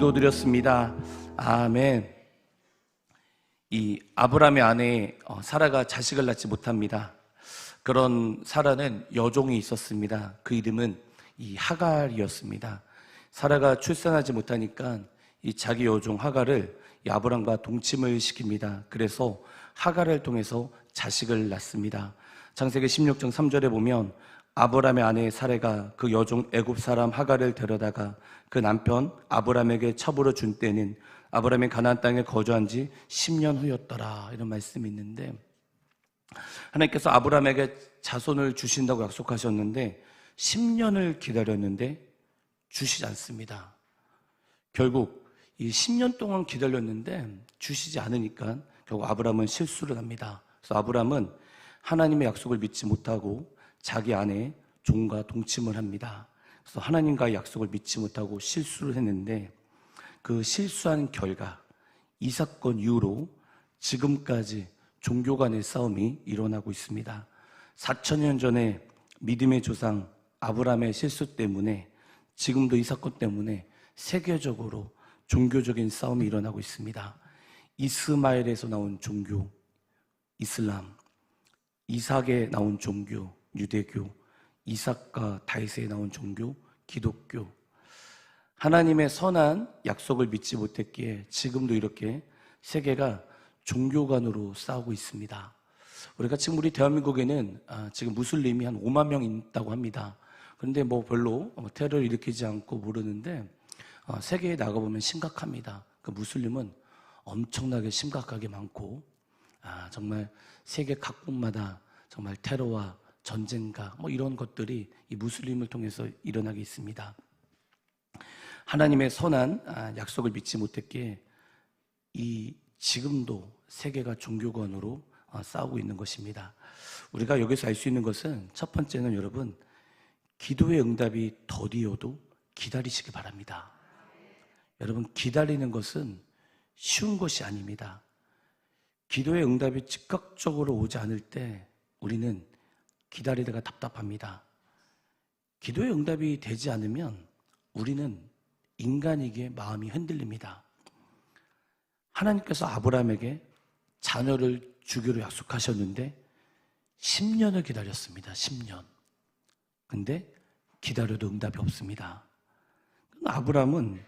기도드렸습니다. 아멘. 이 아브라함의 아내 사라가 자식을 낳지 못합니다. 그런 사라는 여종이 있었습니다. 그 이름은 이 하갈이었습니다. 사라가 출산하지 못하니까 이 자기 여종 하갈을 이 아브람과 동침을 시킵니다. 그래서 하갈을 통해서 자식을 낳습니다. 창세기 16장 3절에 보면 아브람의 아내 사라가 그 여종 애굽 사람 하갈을 데려다가 그 남편 아브람에게 첩으로 준 때는 아브람이 가나안 땅에 거주한 지 10년 후였더라, 이런 말씀이 있는데, 하나님께서 아브람에게 자손을 주신다고 약속하셨는데 10년을 기다렸는데 주시지 않습니다. 결국 이 10년 동안 기다렸는데 주시지 않으니까 결국 아브람은 실수를 합니다. 그래서 아브람은 하나님의 약속을 믿지 못하고 자기 아내 종과 동침을 합니다. 그래서 하나님과의 약속을 믿지 못하고 실수를 했는데, 그 실수한 결과 이 사건 이후로 지금까지 종교 간의 싸움이 일어나고 있습니다. 4,000년 전에 믿음의 조상 아브라함의 실수 때문에 지금도 이 사건 때문에 세계적으로 종교적인 싸움이 일어나고 있습니다. 이스마엘에서 나온 종교 이슬람, 이삭에 나온 종교 유대교, 이삭과 다윗에 나온 종교 기독교. 하나님의 선한 약속을 믿지 못했기에 지금도 이렇게 세계가 종교 간으로 싸우고 있습니다. 우리가 지금 우리 대한민국에는 지금 무슬림이 한 5만 명 있다고 합니다. 그런데 뭐 별로 테러를 일으키지 않고 모르는데 세계에 나가보면 심각합니다. 그 무슬림은 엄청나게 심각하게 많고 정말 세계 각국마다 정말 테러와 전쟁과 뭐 이런 것들이 이 무슬림을 통해서 일어나게 있습니다. 하나님의 선한 약속을 믿지 못했기에 이 지금도 세계가 종교관으로 싸우고 있는 것입니다. 우리가 여기서 알 수 있는 것은 첫 번째는 여러분, 기도의 응답이 더디어도 기다리시기 바랍니다. 여러분, 기다리는 것은 쉬운 것이 아닙니다. 기도의 응답이 즉각적으로 오지 않을 때 우리는 기다리다가 답답합니다. 기도의 응답이 되지 않으면 우리는 인간에게 마음이 흔들립니다. 하나님께서 아브라함에게 자녀를 주기로 약속하셨는데 10년을 기다렸습니다. 10년. 근데 기다려도 응답이 없습니다. 아브라함은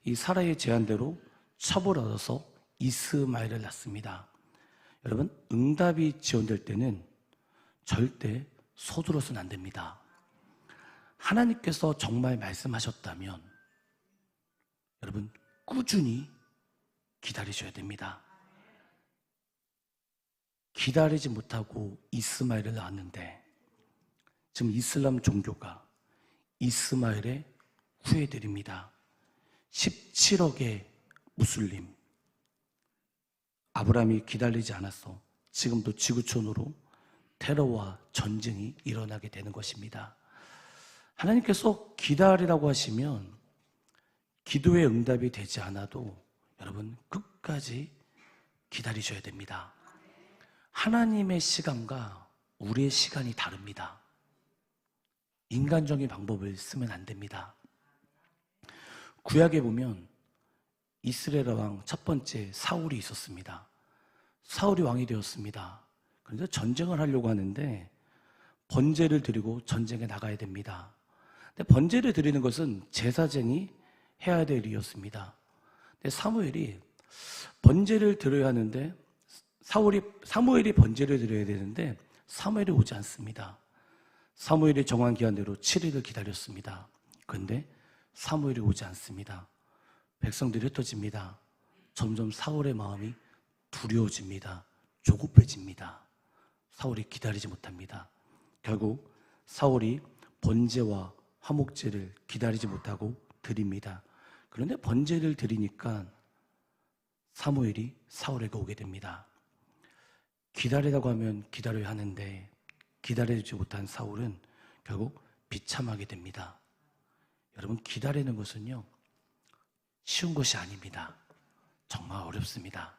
이 사라의 제안대로 첩을 얻어서 이스마엘을 낳습니다. 여러분, 응답이 지연될 때는 절대 서두르서는 안 됩니다. 하나님께서 정말 말씀하셨다면 여러분, 꾸준히 기다리셔야 됩니다. 기다리지 못하고 이스마엘을 낳았는데 지금 이슬람 종교가 이스마엘의 후예들입니다. 17억의 무슬림. 아브라함이 기다리지 않았어 지금도 지구촌으로 테러와 전쟁이 일어나게 되는 것입니다. 하나님께서 기다리라고 하시면 기도의 응답이 되지 않아도 여러분 끝까지 기다리셔야 됩니다. 하나님의 시간과 우리의 시간이 다릅니다. 인간적인 방법을 쓰면 안 됩니다. 구약에 보면 이스라엘 왕 첫 번째 사울이 있었습니다. 사울이 왕이 되었습니다. 그런데 전쟁을 하려고 하는데 번제를 드리고 전쟁에 나가야 됩니다. 근데 번제를 드리는 것은 제사장이 해야 될 일이었습니다. 근데 사무엘이 번제를 드려야 하는데 사무엘이 번제를 드려야 되는데 사무엘이 오지 않습니다. 사무엘이 정한 기한대로 7일을 기다렸습니다. 그런데 사무엘이 오지 않습니다. 백성들이 흩어집니다. 점점 사울의 마음이 두려워집니다. 조급해집니다. 사울이 기다리지 못합니다. 결국 사울이 번제와 화목제를 기다리지 못하고 드립니다. 그런데 번제를 드리니까 사무엘이 사울에게 오게 됩니다. 기다리라고 하면 기다려야 하는데 기다리지 못한 사울은 결국 비참하게 됩니다. 여러분, 기다리는 것은요 쉬운 것이 아닙니다. 정말 어렵습니다.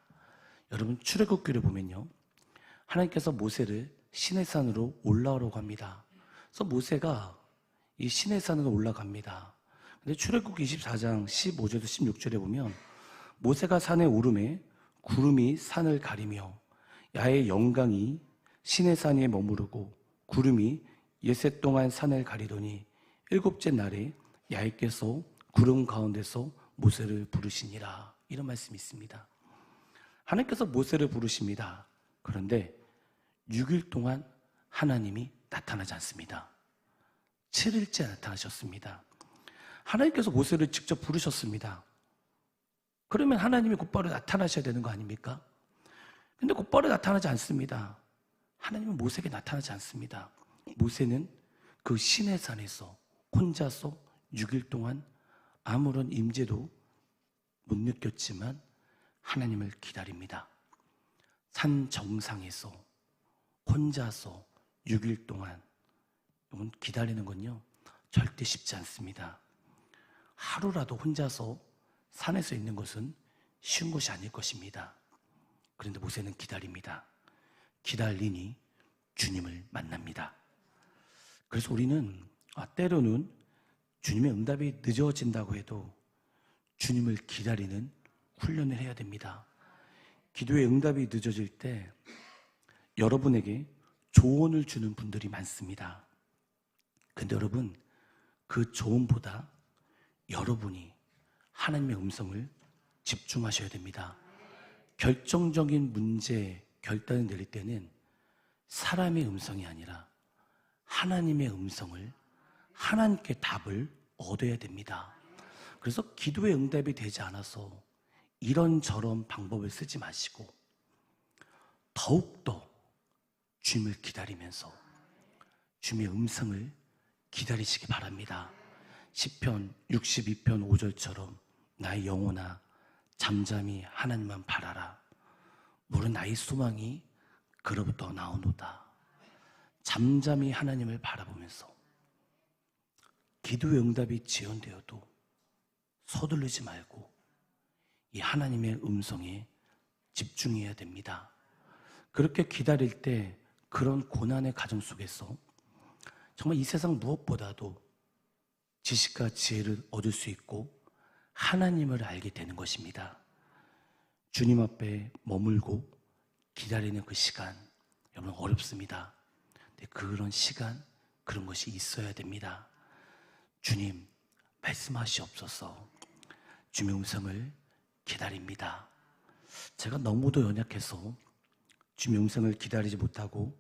여러분, 출애굽기를 보면요 하나님께서 모세를 시내산으로 올라오라고 합니다. 그래서 모세가 이 시내산으로 올라갑니다. 근데 출애굽기 24장 15절에서 16절에 보면 모세가 산에 오르매 구름이 산을 가리며 야의 영광이 시내산 위에 머무르고 구름이 예세 동안 산을 가리더니 일곱째 날에 야훼께서 구름 가운데서 모세를 부르시니라. 이런 말씀이 있습니다. 하나님께서 모세를 부르십니다. 그런데 6일 동안 하나님이 나타나지 않습니다. 7일째 나타나셨습니다. 하나님께서 모세를 직접 부르셨습니다. 그러면 하나님이 곧바로 나타나셔야 되는 거 아닙니까? 근데 곧바로 나타나지 않습니다. 하나님은 모세에게 나타나지 않습니다. 모세는 그 시내산에서 혼자서 6일 동안 아무런 임재도 못 느꼈지만 하나님을 기다립니다. 산 정상에서 혼자서 6일 동안 여러분 기다리는 건요 절대 쉽지 않습니다. 하루라도 혼자서 산에서 있는 것은 쉬운 것이 아닐 것입니다. 그런데 모세는 기다립니다. 기다리니 주님을 만납니다. 그래서 우리는 때로는 주님의 응답이 늦어진다고 해도 주님을 기다리는 훈련을 해야 됩니다. 기도의 응답이 늦어질 때 여러분에게 조언을 주는 분들이 많습니다. 근데 여러분, 그 조언보다 여러분이 하나님의 음성을 집중하셔야 됩니다. 결정적인 문제, 결단을 내릴 때는 사람의 음성이 아니라 하나님의 음성을, 하나님께 답을 얻어야 됩니다. 그래서 기도의 응답이 되지 않아서 이런저런 방법을 쓰지 마시고 더욱더 주님을 기다리면서 주님의 음성을 기다리시기 바랍니다. 시편 62편 5절처럼 나의 영혼아 잠잠히 하나님만 바라라. 물은 나의 소망이 그로부터 나오노다. 잠잠히 하나님을 바라보면서 기도의 응답이 지연되어도 서두르지 말고 이 하나님의 음성에 집중해야 됩니다. 그렇게 기다릴 때 그런 고난의 가정 속에서 정말 이 세상 무엇보다도 지식과 지혜를 얻을 수 있고 하나님을 알게 되는 것입니다. 주님 앞에 머물고 기다리는 그 시간, 여러분 어렵습니다. 근데 그런 시간, 그런 것이 있어야 됩니다. 주님, 말씀하시옵소서. 주님의 음성을 기다립니다. 제가 너무도 연약해서 주님의 음성을 기다리지 못하고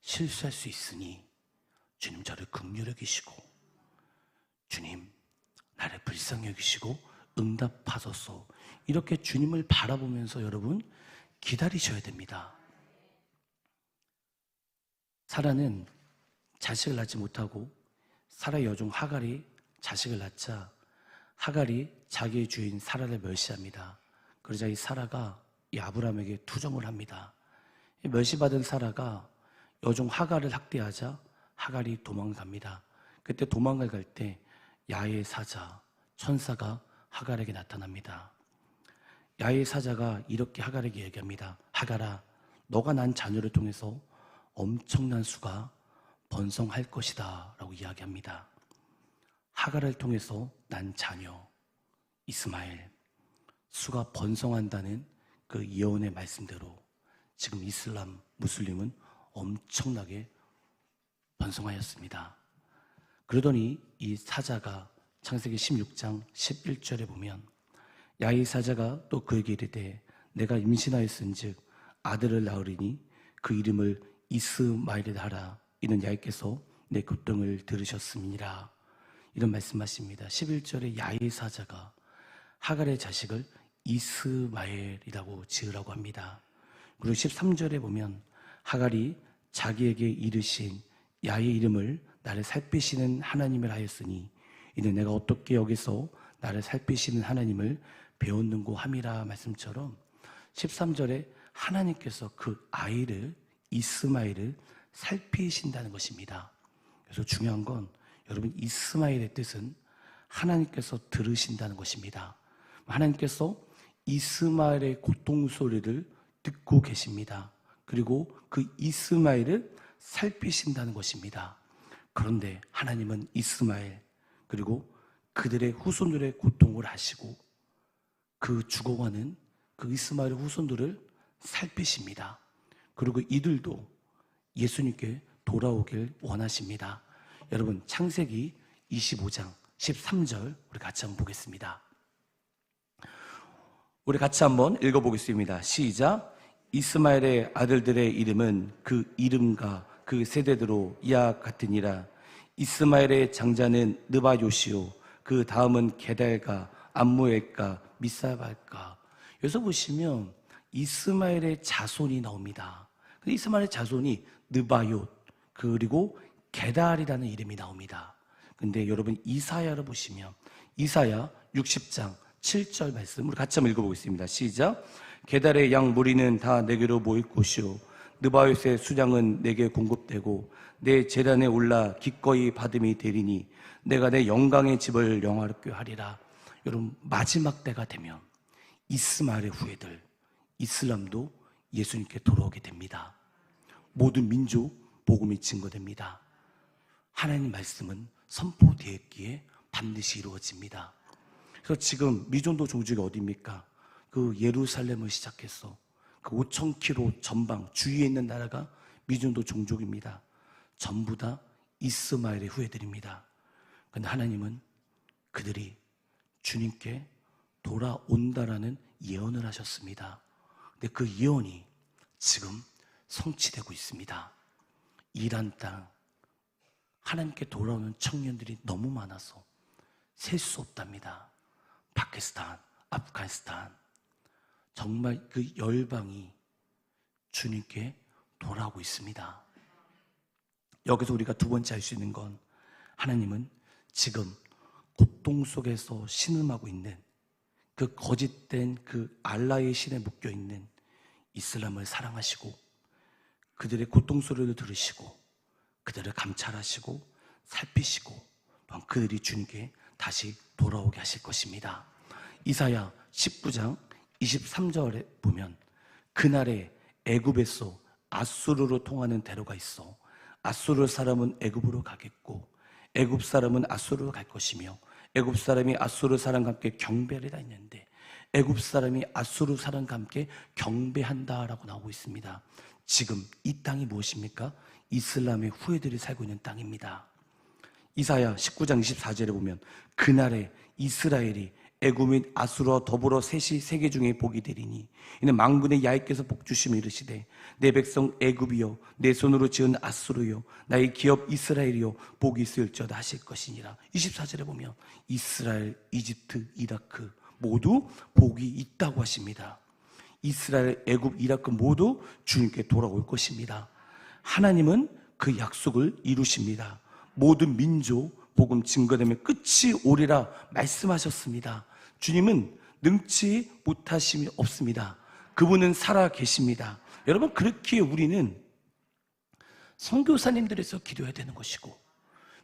실수할 수 있으니 주님 저를 긍휼히 여기시고 주님 나를 불쌍히 여기시고 응답하소서. 이렇게 주님을 바라보면서 여러분 기다리셔야 됩니다. 사라는 자식을 낳지 못하고 사라의 여종 하갈이 자식을 낳자 하갈이 자기의 주인 사라를 멸시합니다. 그러자 이 사라가 이 아브라함에게 투정을 합니다. 멸시받은 사라가 여종 하갈을 학대하자 하갈이 도망갑니다. 그때 도망을 갈 때 야훼 사자, 천사가 하갈에게 나타납니다. 야훼 사자가 이렇게 하갈에게 얘기합니다. 하갈아, 너가 난 자녀를 통해서 엄청난 수가 번성할 것이다 라고 이야기합니다. 하갈을 통해서 난 자녀 이스마엘, 수가 번성한다는 그 예언의 말씀대로 지금 이슬람, 무슬림은 엄청나게 번성하였습니다. 그러더니 이 사자가 창세기 16장 11절에 보면 야훼 사자가 또 그에게 이르되 내가 임신하였은즉 아들을 낳으리니 그 이름을 이스마엘이라 하라. 이는 야훼께서 내 고통을 들으셨음이니라. 이런 말씀하십니다. 11절에 야훼 사자가 하갈의 자식을 이스마엘이라고 지으라고 합니다. 그리고 13절에 보면 하갈이 자기에게 이르신 야의 이름을 나를 살피시는 하나님을 하였으니 이는 내가 어떻게 여기서 나를 살피시는 하나님을 배웠는고 함이라 말씀처럼 13절에 하나님께서 그 아이를 이스마엘을 살피신다는 것입니다. 그래서 중요한 건 여러분 이스마엘의 뜻은 하나님께서 들으신다는 것입니다. 하나님께서 이스마엘의 고통 소리를 듣고 계십니다. 그리고 그 이스마엘을 살피신다는 것입니다. 그런데 하나님은 이스마엘 그리고 그들의 후손들의 고통을 아시고 그 죽어가는 그 이스마엘의 후손들을 살피십니다. 그리고 이들도 예수님께 돌아오길 원하십니다. 여러분, 창세기 25장 13절 우리 같이 한번 보겠습니다. 우리 같이 한번 읽어보겠습니다. 시작. 이스마엘의 아들들의 이름은 그 이름과 그 세대대로 이와 같으니라. 이스마엘의 장자는 느바요시요, 그 다음은 게달과 암무엘과 미사발과. 여기서 보시면 이스마엘의 자손이 나옵니다. 이스마엘의 자손이 느바요 그리고 게달이라는 이름이 나옵니다. 근데 여러분 이사야를 보시면 이사야 60장 7절 말씀 우리 같이 한번 읽어보겠습니다. 시작. 게달의 양 무리는 다 내게로 모일 곳이요, 느바요의 수량은 내게 공급되고 내 제단에 올라 기꺼이 받음이 되리니 내가 내 영광의 집을 영화롭게 하리라. 여러분, 마지막 때가 되면 이스마엘의 후예들 이슬람도 예수님께 돌아오게 됩니다. 모든 민족 복음이 증거됩니다. 하나님 말씀은 선포되었기에 반드시 이루어집니다. 그래서 지금 미존도 종족이 어디입니까? 그 예루살렘을 시작해서 그 5,000km 전방 주위에 있는 나라가 미존도 종족입니다. 전부 다 이스마엘의 후예들입니다. 그런데 하나님은 그들이 주님께 돌아온다라는 예언을 하셨습니다. 근데 그 예언이 지금 성취되고 있습니다. 이란 땅 하나님께 돌아오는 청년들이 너무 많아서 셀 수 없답니다. 파키스탄, 아프가니스탄, 정말 그 열방이 주님께 돌아오고 있습니다. 여기서 우리가 두 번째 알 수 있는 건 하나님은 지금 고통 속에서 신음하고 있는 그 거짓된 그 알라의 신에 묶여 있는 이슬람을 사랑하시고 그들의 고통 소리를 들으시고 그들을 감찰하시고 살피시고 또한 그들이 주님께 다시 돌아오게 하실 것입니다. 이사야 19장 23절에 보면 그날에 애굽에서 아수르로 통하는 대로가 있어 아수르 사람은 애굽으로 가겠고 애굽 사람은 아수르로 갈 것이며 애굽 사람이 아수르 사람과 함께 경배하리라 했는데 애굽 사람이 아수르 사람과 함께 경배한다라고 나오고 있습니다. 지금 이 땅이 무엇입니까? 이슬람의 후예들이 살고 있는 땅입니다. 이사야 19장 24절에 보면 그날에 이스라엘이 애굽 및 아수르와 더불어 셋이 세계 중에 복이 되리니 이는 만군의 야훼께서 복주시며 이르시되 내 백성 애굽이여 내 손으로 지은 아수르여 나의 기업 이스라엘이여 복이 있을지어다 하실 것이니라. 24절에 보면 이스라엘, 이집트, 이라크 모두 복이 있다고 하십니다. 이스라엘, 애굽, 이라크 모두 주님께 돌아올 것입니다. 하나님은 그 약속을 이루십니다. 모든 민족 복음 증거되면 끝이 오리라 말씀하셨습니다. 주님은 능치 못하심이 없습니다. 그분은 살아 계십니다. 여러분, 그렇기에 우리는 선교사님들에서 기도해야 되는 것이고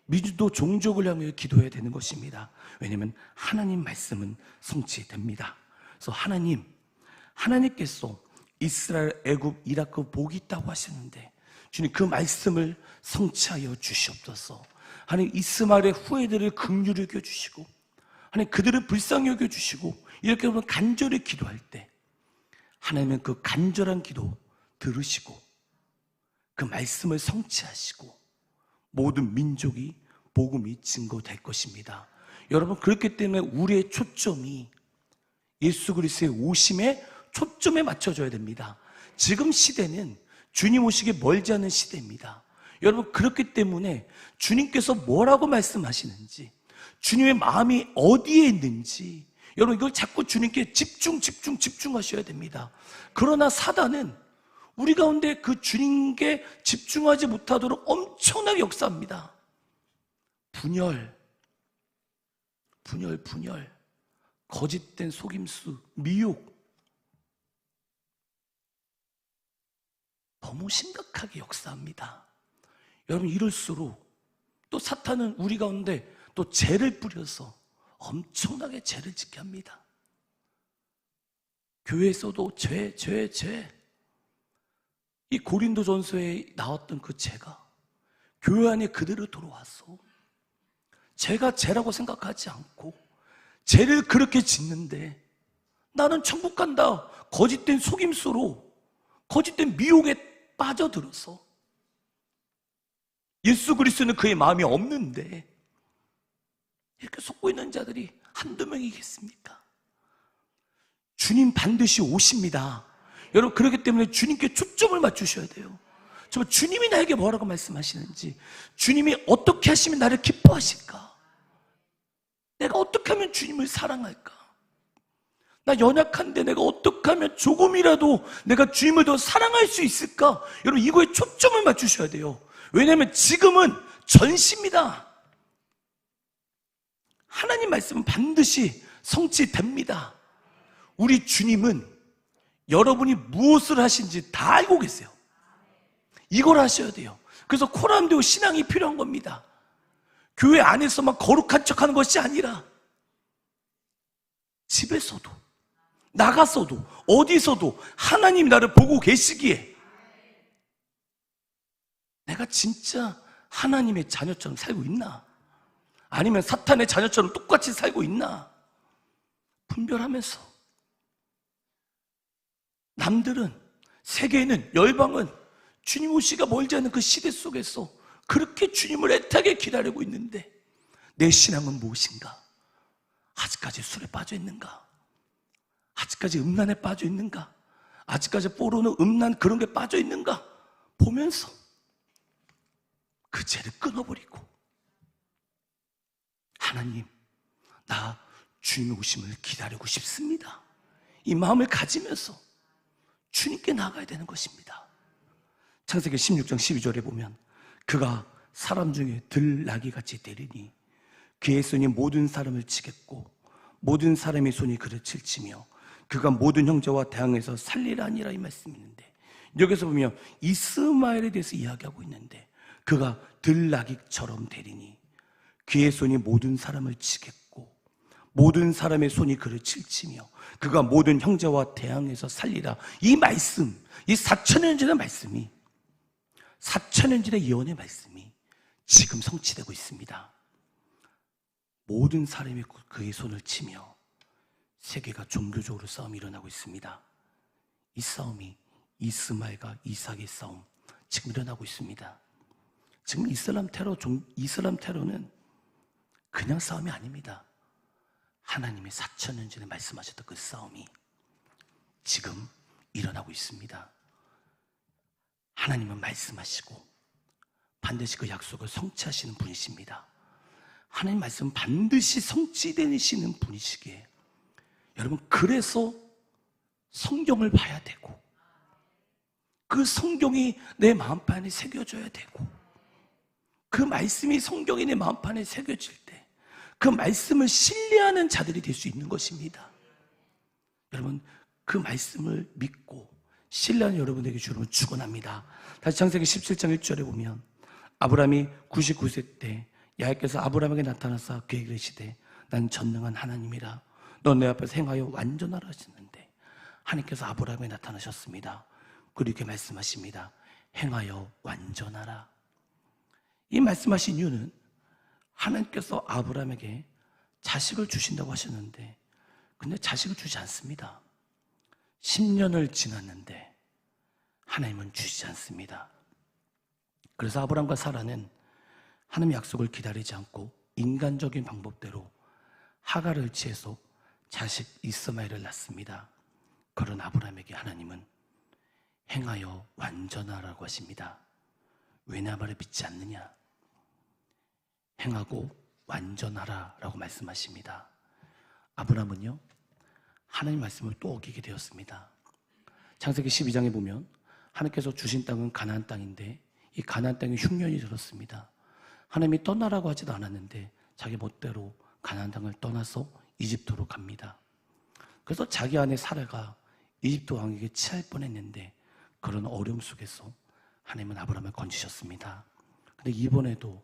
민주도 종족을 향해 기도해야 되는 것입니다. 왜냐하면 하나님 말씀은 성취됩니다. 그래서 하나님께서 이스라엘, 애굽, 이라크 복이 있다고 하시는데 주님 그 말씀을 성취하여 주시옵소서. 하나님 이스마엘의 후예들을 긍휼히 여겨주시고 하나님 그들을 불쌍히 여겨주시고 이렇게 보면 간절히 기도할 때 하나님은 그 간절한 기도 들으시고 그 말씀을 성취하시고 모든 민족이 복음이 증거될 것입니다. 여러분, 그렇기 때문에 우리의 초점이 예수 그리스도의 오심에 초점에 맞춰져야 됩니다. 지금 시대는 주님 오시기 멀지 않은 시대입니다. 여러분, 그렇기 때문에 주님께서 뭐라고 말씀하시는지 주님의 마음이 어디에 있는지 여러분 이걸 자꾸 주님께 집중하셔야 됩니다. 그러나 사단은 우리 가운데 그 주님께 집중하지 못하도록 엄청나게 역사합니다. 분열, 거짓된 속임수, 미혹 너무 심각하게 역사합니다. 여러분, 이럴수록 또 사탄은 우리 가운데 또 죄를 뿌려서 엄청나게 죄를 짓게 합니다. 교회에서도 죄. 이 고린도전서에 나왔던 그 죄가 교회 안에 그대로 들어와서 죄가 죄라고 생각하지 않고 죄를 그렇게 짓는데 나는 천국 간다. 거짓된 속임수로, 거짓된 미혹에 빠져들어서 예수 그리스도는 그의 마음이 없는데 이렇게 속고 있는 자들이 한두 명이겠습니까? 주님 반드시 오십니다. 여러분, 그렇기 때문에 주님께 초점을 맞추셔야 돼요. 정말 주님이 나에게 뭐라고 말씀하시는지, 주님이 어떻게 하시면 나를 기뻐하실까? 내가 어떻게 하면 주님을 사랑할까? 나 연약한데 내가 어떻게 하면 조금이라도 내가 주님을 더 사랑할 수 있을까? 여러분, 이거에 초점을 맞추셔야 돼요. 왜냐하면 지금은 전시입니다. 하나님 말씀은 반드시 성취됩니다. 우리 주님은 여러분이 무엇을 하신지 다 알고 계세요. 이걸 하셔야 돼요. 그래서 코람데오 신앙이 필요한 겁니다. 교회 안에서만 거룩한 척하는 것이 아니라 집에서도 나가서도 어디서도 하나님 나를 보고 계시기에 내가 진짜 하나님의 자녀처럼 살고 있나? 아니면 사탄의 자녀처럼 똑같이 살고 있나? 분별하면서 남들은, 세계에는, 열방은 주님 오시기가 멀지 않은 그 시대 속에서 그렇게 주님을 애타게 기다리고 있는데 내 신앙은 무엇인가? 아직까지 술에 빠져 있는가? 아직까지 음란에 빠져 있는가? 아직까지 포르노, 음란 그런 게 빠져 있는가? 보면서 그 죄를 끊어버리고 하나님, 나 주님의 오심을 기다리고 싶습니다. 이 마음을 가지면서 주님께 나가야 되는 것입니다. 창세기 16장 12절에 보면 그가 사람 중에 들나귀같이 되리니 그의 손이 모든 사람을 치겠고 모든 사람의 손이 그를 칠치며 그가 모든 형제와 대항해서 살리라니라, 이 말씀이 있는데, 여기서 보면 이스마엘에 대해서 이야기하고 있는데 그가 들나귀처럼 되리니 그의 손이 모든 사람을 치겠고 모든 사람의 손이 그를 칠치며 그가 모든 형제와 대항해서 살리라. 이 말씀, 이 4,000년 전의 말씀이, 4,000년 전의 예언의 말씀이 지금 성취되고 있습니다. 모든 사람이 그의 손을 치며 세계가 종교적으로 싸움이 일어나고 있습니다. 이 싸움이 이스마엘과 이삭의 싸움, 지금 일어나고 있습니다. 지금 이슬람 테러는 그냥 싸움이 아닙니다. 하나님이 4,000년 전에 말씀하셨던 그 싸움이 지금 일어나고 있습니다. 하나님은 말씀하시고 반드시 그 약속을 성취하시는 분이십니다. 하나님 말씀 반드시 성취되시는 분이시기에 여러분, 그래서 성경을 봐야 되고 그 성경이 내 마음판에 새겨져야 되고 그 말씀이 성경이 내 마음판에 새겨질 때 그 말씀을 신뢰하는 자들이 될 수 있는 것입니다. 여러분, 그 말씀을 믿고 신뢰하는 여러분에게 주님은 축원합니다. 다시 창세기 17장 1절에 보면 아브라함이 99세 때 야훼께서 아브라함에게 나타나사 그에게 이르시되 난 전능한 하나님이라 너 내 앞에서 행하여 완전하라 하셨는데 하나님께서 아브라함에게 나타나셨습니다. 그리고 이렇게 말씀하십니다. 행하여 완전하라. 이 말씀하신 이유는 하나님께서 아브라함에게 자식을 주신다고 하셨는데 근데 자식을 주지 않습니다. 10년을 지났는데 하나님은 주시지 않습니다. 그래서 아브라함과 사라는 하나님의 약속을 기다리지 않고 인간적인 방법대로 하갈을 취해서 자식 이스마엘을 낳습니다. 그런 아브라함에게 하나님은 행하여 완전하라고 하십니다. 왜 내 말을 믿지 않느냐? 행하고 완전하라라고 말씀하십니다. 아브라함은요, 하나님 말씀을 또 어기게 되었습니다. 창세기 12장에 보면 하나님께서 주신 땅은 가나안 땅인데 이 가나안 땅에 흉년이 들었습니다. 하나님이 떠나라고 하지도 않았는데 자기 멋대로 가나안 땅을 떠나서 이집트로 갑니다. 그래서 자기 아내 사라가 이집트 왕에게 취할 뻔했는데 그런 어려움 속에서 하나님은 아브라함을 건지셨습니다. 근데 이번에도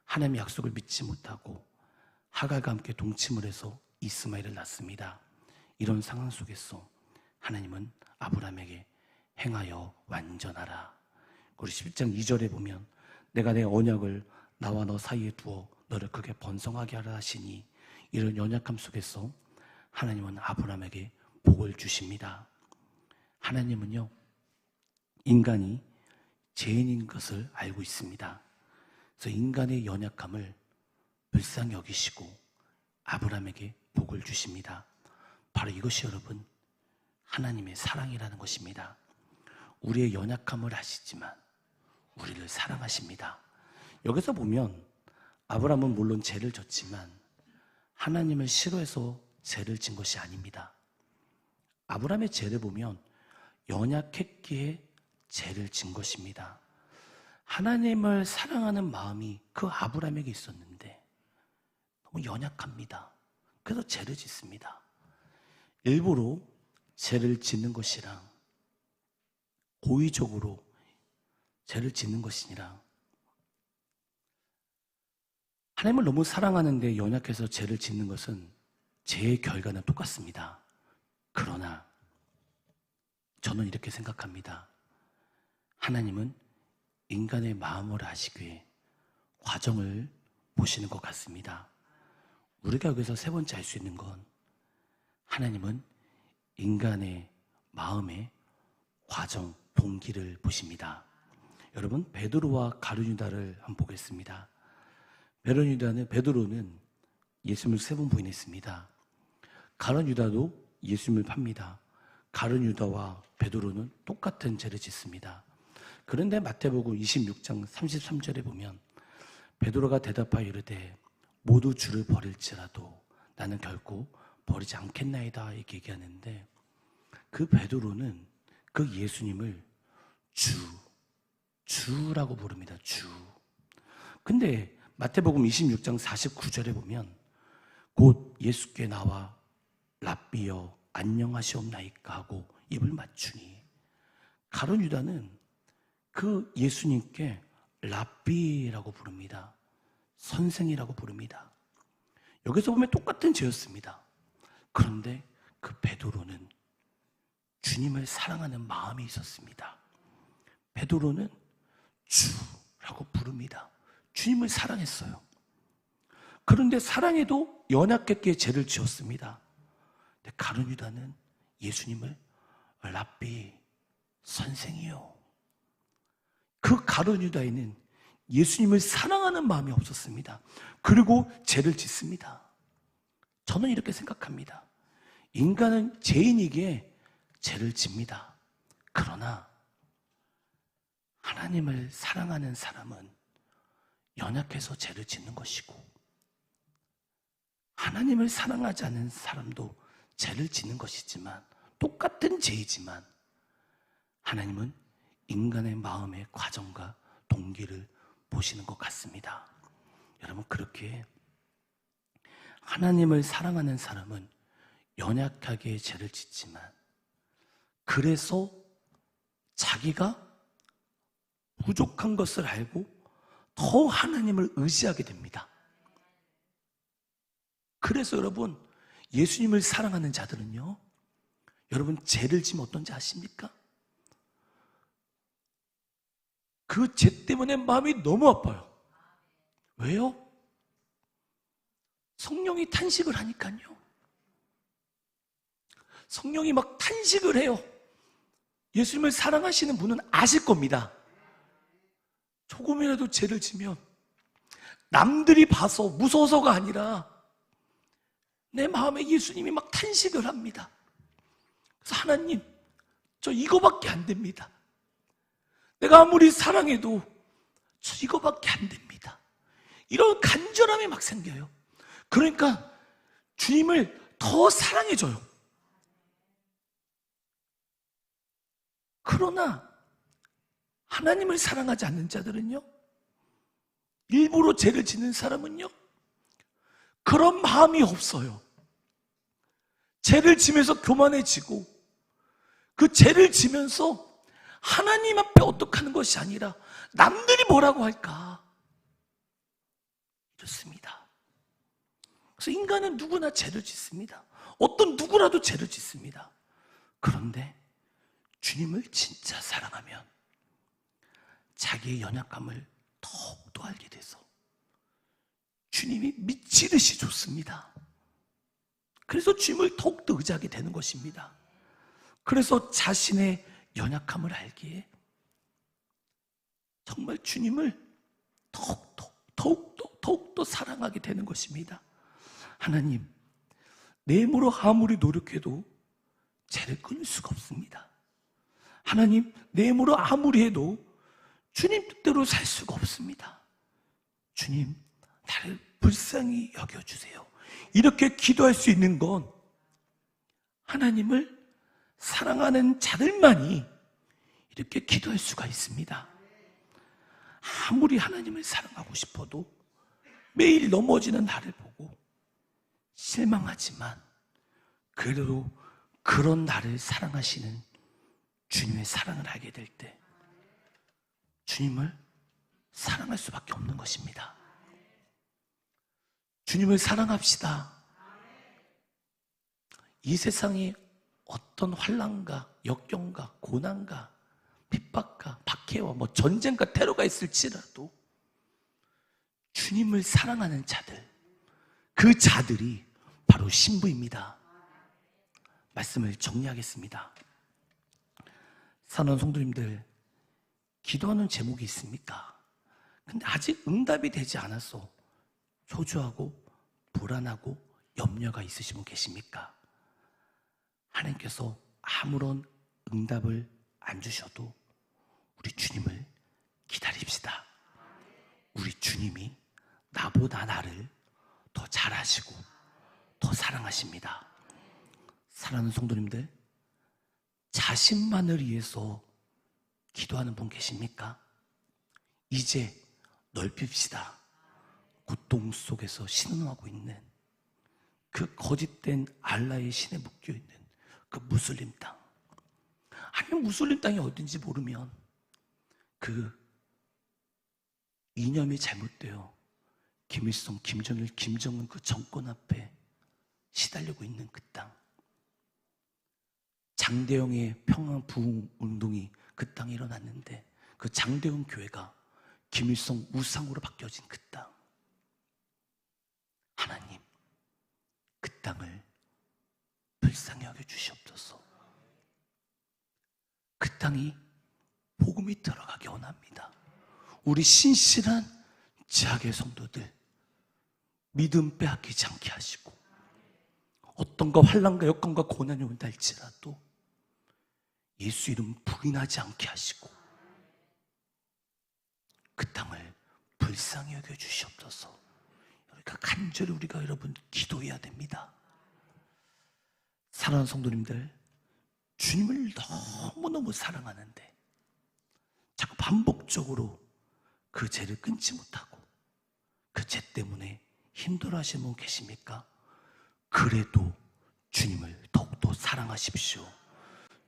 하나님의 약속을 믿지 못하고 하갈과 함께 동침을 해서 이스마엘을 낳습니다. 이런 상황 속에서 하나님은 아브라함에게 행하여 완전하라. 우리 11장 2절에 보면 내가 내 언약을 나와 너 사이에 두어 너를 크게 번성하게 하라 하시니 이런 연약함 속에서 하나님은 아브라함에게 복을 주십니다. 하나님은요, 인간이 죄인인 것을 알고 있습니다. 그래서 인간의 연약함을 불쌍히 여기시고 아브라함에게 복을 주십니다. 바로 이것이 여러분 하나님의 사랑이라는 것입니다. 우리의 연약함을 아시지만 우리를 사랑하십니다. 여기서 보면 아브라함은 물론 죄를 졌지만 하나님을 싫어해서 죄를 진 것이 아닙니다. 아브라함의 죄를 보면 연약했기에 죄를 진 것입니다. 하나님을 사랑하는 마음이 그 아브라함에게 있었는데 너무 연약합니다. 그래서 죄를 짓습니다. 일부러 죄를 짓는 것이랑 고의적으로 죄를 짓는 것이니라 하나님을 너무 사랑하는데 연약해서 죄를 짓는 것은 죄의 결과는 똑같습니다. 그러나 저는 이렇게 생각합니다. 하나님은 인간의 마음을 아시기에 과정을 보시는 것 같습니다. 우리가 여기서 세 번째 알 수 있는 건 하나님은 인간의 마음의 과정, 동기를 보십니다. 여러분, 베드로와 가룟유다를 한번 보겠습니다. 베드로는 예수님을 3번 부인했습니다. 가룟유다도 예수님을 팝니다. 가룟유다와 베드로는 똑같은 죄를 짓습니다. 그런데 마태복음 26장 33절에 보면 베드로가 대답하여 이르되 모두 주를 버릴지라도 나는 결코 버리지 않겠나이다 이렇게 얘기하는데 그 베드로는 그 예수님을 주라고 부릅니다. 주. 근데 마태복음 26장 49절에 보면 곧 예수께 나와 랍비여 안녕하시옵나이까 하고 입을 맞추니 가룟유다는 그 예수님께 랍비라고 부릅니다. 선생이라고 부릅니다. 여기서 보면 똑같은 죄였습니다. 그런데 그 베드로는 주님을 사랑하는 마음이 있었습니다. 베드로는 주라고 부릅니다. 주님을 사랑했어요. 그런데 사랑해도 연약했기에 죄를 지었습니다. 근데 가룟유다는 예수님을 랍비, 선생이요. 그 가룟유다에는 예수님을 사랑하는 마음이 없었습니다. 그리고 죄를 짓습니다. 저는 이렇게 생각합니다. 인간은 죄인이기에 죄를 집니다. 그러나 하나님을 사랑하는 사람은 연약해서 죄를 짓는 것이고 하나님을 사랑하지 않는 사람도 죄를 짓는 것이지만 똑같은 죄이지만 하나님은 인간의 마음의 과정과 동기를 보시는 것 같습니다. 여러분, 그렇게 하나님을 사랑하는 사람은 연약하게 죄를 짓지만 그래서 자기가 부족한 것을 알고 더 하나님을 의지하게 됩니다. 그래서 여러분, 예수님을 사랑하는 자들은요, 여러분 죄를 지면 어떤지 아십니까? 그 죄 때문에 마음이 너무 아파요. 왜요? 성령이 탄식을 하니까요. 성령이 막 탄식을 해요. 예수님을 사랑하시는 분은 아실 겁니다. 조금이라도 죄를 지면 남들이 봐서 무서워서가 아니라 내 마음에 예수님이 막 탄식을 합니다. 그래서 하나님, 저 이거밖에 안 됩니다. 내가 아무리 사랑해도 저 이거밖에 안 됩니다. 이런 간절함이 막 생겨요. 그러니까 주님을 더 사랑해줘요. 그러나 하나님을 사랑하지 않는 자들은요, 일부러 죄를 짓는 사람은요, 그런 마음이 없어요. 죄를 지면서 교만해지고 그 죄를 지면서 하나님 앞에 어떡하는 것이 아니라 남들이 뭐라고 할까 이렇습니다. 그래서 인간은 누구나 죄를 짓습니다. 어떤 누구라도 죄를 짓습니다. 그런데 주님을 진짜 사랑하면 자기의 연약함을 더욱더 알게 돼서 주님이 미치듯이 좋습니다. 그래서 주님을 더욱더 의지하게 되는 것입니다. 그래서 자신의 연약함을 알기에 정말 주님을 더욱더 사랑하게 되는 것입니다. 하나님, 내 힘으로 아무리 노력해도 죄를 끊을 수가 없습니다. 하나님, 내 힘으로 아무리 해도 주님 뜻대로 살 수가 없습니다. 주님, 나를 불쌍히 여겨주세요. 이렇게 기도할 수 있는 건 하나님을 사랑하는 자들만이 이렇게 기도할 수가 있습니다. 아무리 하나님을 사랑하고 싶어도 매일 넘어지는 나를 보고 실망하지만 그래도 그런 나를 사랑하시는 주님의 사랑을 알게 될 때 주님을 사랑할 수밖에 없는 것입니다. 주님을 사랑합시다. 이 세상에 어떤 환난과 역경과 고난과 핍박과 박해와 전쟁과 테러가 있을지라도 주님을 사랑하는 자들, 그 자들이 바로 신부입니다. 말씀을 정리하겠습니다. 사랑하는 성도님들, 기도하는 제목이 있습니까? 근데 아직 응답이 되지 않아서 초조하고 불안하고 염려가 있으신 분 계십니까? 하나님께서 아무런 응답을 안 주셔도 우리 주님을 기다립시다. 우리 주님이 나보다 나를 더 잘하시고 더 사랑하십니다. 사랑하는 성도님들, 자신만을 위해서 기도하는 분 계십니까? 이제 넓힙시다. 고통 속에서 신음하고 있는 그 거짓된 알라의 신에 묶여있는 그 무슬림 땅, 아니면 무슬림 땅이 어딘지 모르면 그 이념이 잘못되어 김일성, 김정일, 김정은 그 정권 앞에 시달리고 있는 그 땅, 장대영의 평화 부흥 운동이 그 땅에 일어났는데 그 장대영 교회가 김일성 우상으로 바뀌어진 그 땅, 하나님, 그 땅을 불쌍히 여겨 주시옵소서. 그 땅이 복음이 들어가기 원합니다. 우리 신실한 지하계 성도들 믿음 빼앗기지 않게 하시고, 어떤 환난과 역경과 고난이 온다 할지라도 예수 이름 부인하지 않게 하시고 그 땅을 불쌍히 여겨 주시옵소서. 그러니까 간절히 우리가 여러분 기도해야 됩니다. 사랑하는 성도님들, 주님을 너무너무 사랑하는데 자꾸 반복적으로 그 죄를 끊지 못하고 그 죄 때문에 힘들어하시는 분 계십니까? 그래도 주님을 더욱더 사랑하십시오.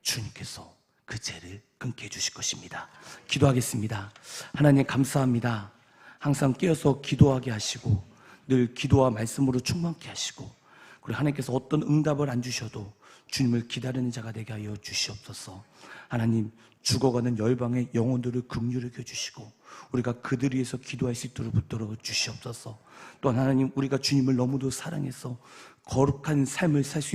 주님께서 그 죄를 끊게 해주실 것입니다. 기도하겠습니다. 하나님 감사합니다. 항상 깨어서 기도하게 하시고 늘 기도와 말씀으로 충만케 하시고, 그리고 하나님께서 어떤 응답을 안 주셔도 주님을 기다리는 자가 되게 하여 주시옵소서. 하나님, 죽어가는 열방의 영혼들을 긍휼히 여겨주시고 우리가 그들 위해서 기도할 수 있도록 붙들어 주시옵소서. 또한 하나님, 우리가 주님을 너무도 사랑해서 거룩한 삶을 살 수